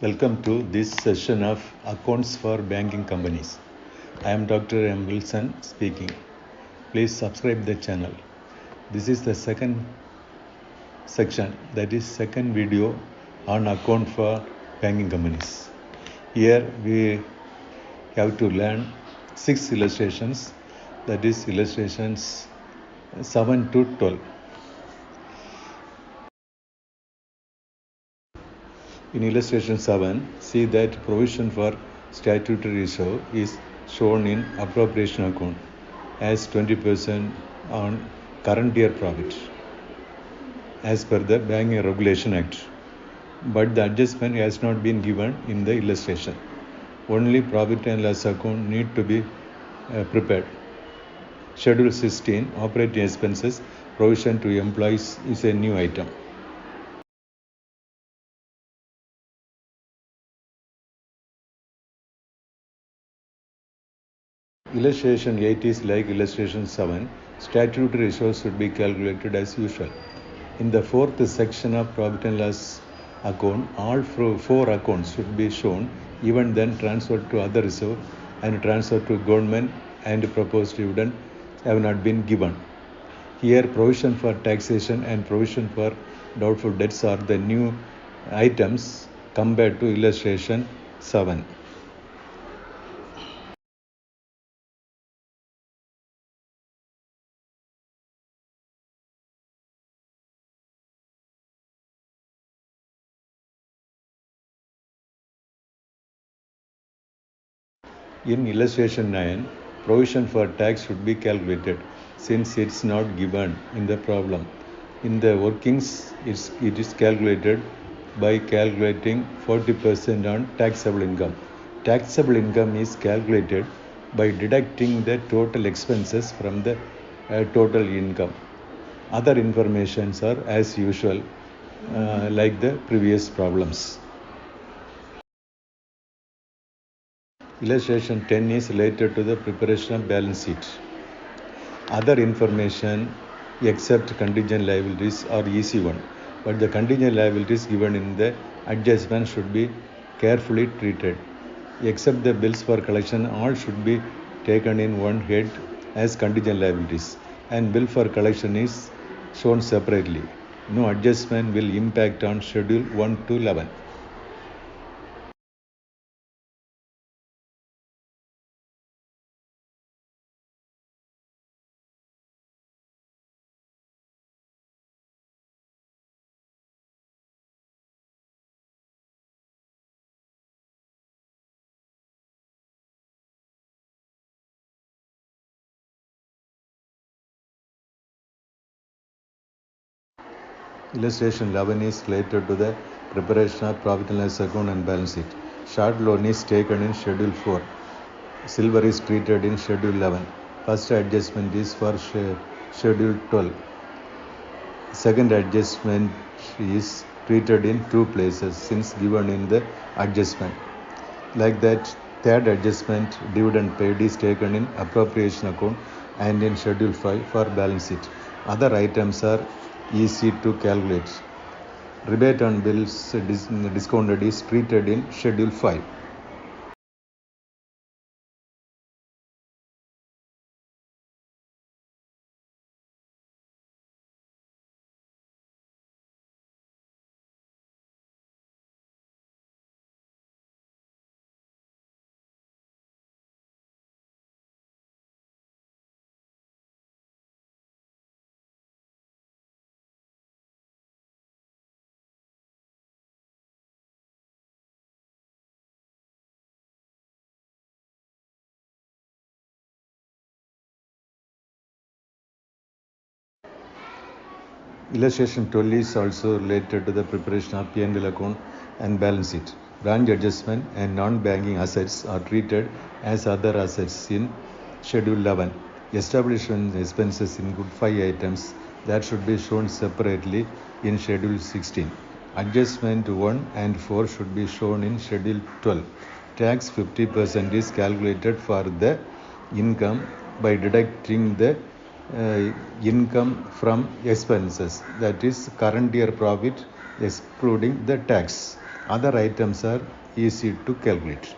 Welcome to this session of Accounts for Banking Companies. I am Dr. M. Wilson speaking. Please subscribe the channel. This is the second section, that is second video on account for banking companies. Here we have to learn 6 illustrations, that is illustrations 7 to 12. In illustration 7, see that provision for statutory reserve is shown in appropriation account as 20% on current year profit as per the Banking Regulation Act. But the adjustment has not been given in the illustration. Only profit and loss account need to be prepared. Schedule 16, operating expenses, provision to employees is a new item. Illustration 8 is like illustration 7. Statutory reserves should be calculated as usual. In the fourth section of profit and loss account, all 4 accounts should be shown, even then transferred to other reserve and transferred to government and proposed dividend have not been given. Here provision for taxation and provision for doubtful debts are the new items compared to illustration 7. In illustration 9, provision for tax should be calculated since it's not given in the problem. In the workings, it is calculated by calculating 40% on taxable income. Taxable income is calculated by deducting the total expenses from the total income. Other informations are as usual, like the previous problems. Illustration 10 is related to the preparation of balance sheet. Other information except contingent liabilities are easy one, but the contingent liabilities given in the adjustment should be carefully treated. Except the bills for collection, all should be taken in one head as contingent liabilities, and bill for collection is shown separately. No adjustment will impact on schedule 1 to 11. Illustration 11 is related to the preparation of profit and loss account and balance sheet. Short loan is taken in Schedule 4. Silver is treated in Schedule 11. First adjustment is for Schedule 12. Second adjustment is treated in 2 places since given in the adjustment. Like that, third adjustment, dividend paid, is taken in appropriation account and in Schedule 5 for balance sheet. Other items are easy to calculate. Rebate on bills discounted is treated in Schedule 5. Illustration 12 is also related to the preparation of P&L account and balance sheet. Branch adjustment and non-banking assets are treated as other assets in Schedule 11. Establishment expenses include 5 items that should be shown separately in Schedule 16. Adjustment 1 and 4 should be shown in Schedule 12. Tax 50% is calculated for the income by deducting the income from expenses, that is current year profit excluding the tax. Other items are easy to calculate.